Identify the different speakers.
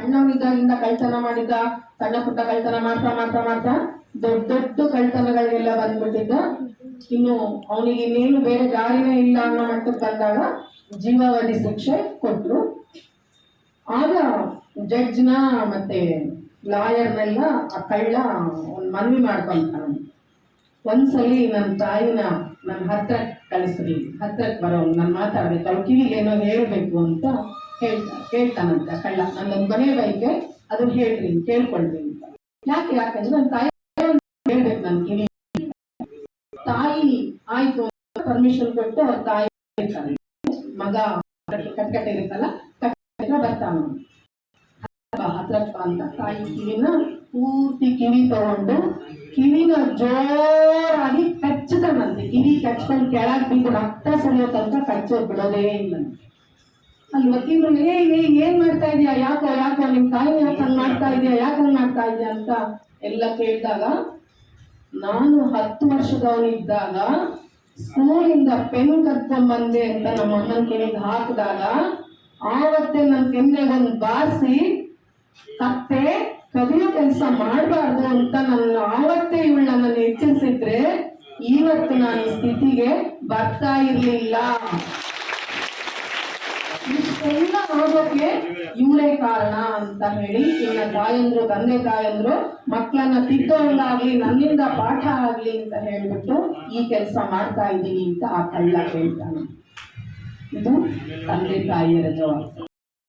Speaker 1: ಸಣ್ಣವನಿದ್ದಾಗಿಂದ ಕಳ್ತನ ಮಾಡಿದ್ದ, ಸಣ್ಣ ಪುಟ್ಟ ಕಳ್ತನ ಮಾಡ್ತಾ ಮಾಡ್ತಾ ಮಾಡ್ತಾ ದೊಡ್ಡ ದೊಡ್ಡ ಕಳ್ತನಗಳಿಗೆಲ್ಲ ಬಂದ್ಬಿಟ್ಟಿದ್ದ. ಇನ್ನು ಅವನಿಗೆ ಇನ್ನೇನು ಬೇರೆ ದಾರಿನೇ ಇಲ್ಲ ಅನ್ನೋ ಮಟ್ಟಕ್ಕೆ ಬಂದಾಗ ಜೀವಾವಧಿ ಶಿಕ್ಷೆ ಕೊಟ್ರು. ಆಗ ಜಡ್ಜ್ನ ಮತ್ತೆ ಲಾಯರ್ನೆಲ್ಲ ಆ ಕಳ್ಳ ಒಂದು ಮನವಿ ಮಾಡ್ಕೊಂತಾನ, ಒಂದ್ಸಲಿ ನನ್ನ ತಾಯಿನ ನನ್ನ ಹತ್ರಕ್ಕೆ ಕಳಿಸ್ರಿ, ಹತ್ರಕ್ಕೆ ಬರೋ ನಾನು ಮಾತಾಡ್ಬೇಕು, ಅವ್ರ ಕಿವಿಗೆ ಏನೋ ಹೇಳ್ಬೇಕು ಅಂತ ಕೇಳ್ತಾನಂತ ಕಳ್ಳ. ನನ್ನೊಂದು ಮನೆ ಬೈಕೆ ಅದನ್ನ ಹೇಳ್ರಿ, ಕೇಳ್ಕೊಳ್ರಿ ಅಂತ. ಯಾಕಂದ್ರೆ ನನ್ನ ತಾಯಿ ಹೇಳ್ಬೇಕು ನನ್ನ ಕಿವಿ. ತಾಯಿ ಆಯ್ತು ಅಂತ ಪರ್ಮಿಷನ್ ಕೊಟ್ಟು ಅವ್ರ ತಾಯಿ ಮಗ ಕಟ್ಕಟ್ಟೆ ಇರುತ್ತಲ್ಲ, ಕಟ್ಟ ಬರ್ತಾನ ಹತ್ರಪ್ಪ ಅಂತ ತಾಯಿ ಕಿವಿನ ಪೂರ್ತಿ ಕಿವಿ ತಗೊಂಡು ಕಿವಿನ ಜೋರಾಗಿ ಕಚ್ಚತಾನಂತೆ. ಕಿವಿ ಕಚ್ಕೊಂಡು ಕೆಳಗೆ ಬಿದ್ದು ರಕ್ತ ಸರಿಯೋ ತನಕ ಕಚ್ಚೋದ್ ಬಿಡೋದೇ ಇಲ್ಲ. ಅಲ್ಲಿ ವಕೀಲರು ಏನ್ ಮಾಡ್ತಾ ಇದೀಯಾ, ಯಾಕೋ ನಿಮ್ ತಾಯಿ ಯಾಕೆ ಹಂಗ್ ಮಾಡ್ತಾ ಇದೀಯಾ, ಯಾಕೆ ಹಂಗ್ ಮಾಡ್ತಾ ಇದೀಯಾ ಅಂತ ಎಲ್ಲ ಕೇಳಿದಾಗ, ನಾನು 10 ವರ್ಷದವನಿದ್ದಾಗ ಸ್ಕೂಲಿಂದ ಪೆನ್ ಕರ್ಕೊಂಡ್ ಬಂದೆ ಅಂತ ನಮ್ಮ ಅಮ್ಮನ ಕಿವಿಗೆ ಹಾಕಿದಾಗ ಆವತ್ತೇ ನನ್ನ ಕೆನ್ನೆಗೆ ಒಂದು ಬಾರಿಸಿ ಕತ್ತೆ ಕದಿಯೋ ಕೆಲಸ ಮಾಡಬಾರ್ದು ಅಂತ ನನ್ನ ಆವತ್ತೇ ಇವಳು ನನ್ನನ್ನು ಎಚ್ಚರಿಸಿದ್ರೆ ಇವತ್ತು ನಾನು ಈ ಸ್ಥಿತಿಗೆ ಬರ್ತಾ ಇರ್ಲಿಲ್ಲ. ಇಷ್ಟೆಲ್ಲ ಆಗೋಕೆ ಇವರೇ ಕಾರಣ ಅಂತ ಹೇಳಿ ಇವನ ತಾಯಂದ್ರು, ತಂದೆ ತಾಯಂದ್ರು ಮಕ್ಕಳನ್ನ ತಿದ್ದೋಂಗಾಗ್ಲಿ, ನನ್ನಿಂದ ಪಾಠ ಆಗ್ಲಿ ಅಂತ ಹೇಳ್ಬಿಟ್ಟು ಈ ಕೆಲಸ ಮಾಡ್ತಾ ಇದ್ದೀನಿ ಅಂತ ಆ ಕಳ್ಳ ಹೇಳ್ತಾನೆ. ಇದು ತಂದೆ ತಾಯಿಯರ ಜವಾಬ್ದಾರಿ.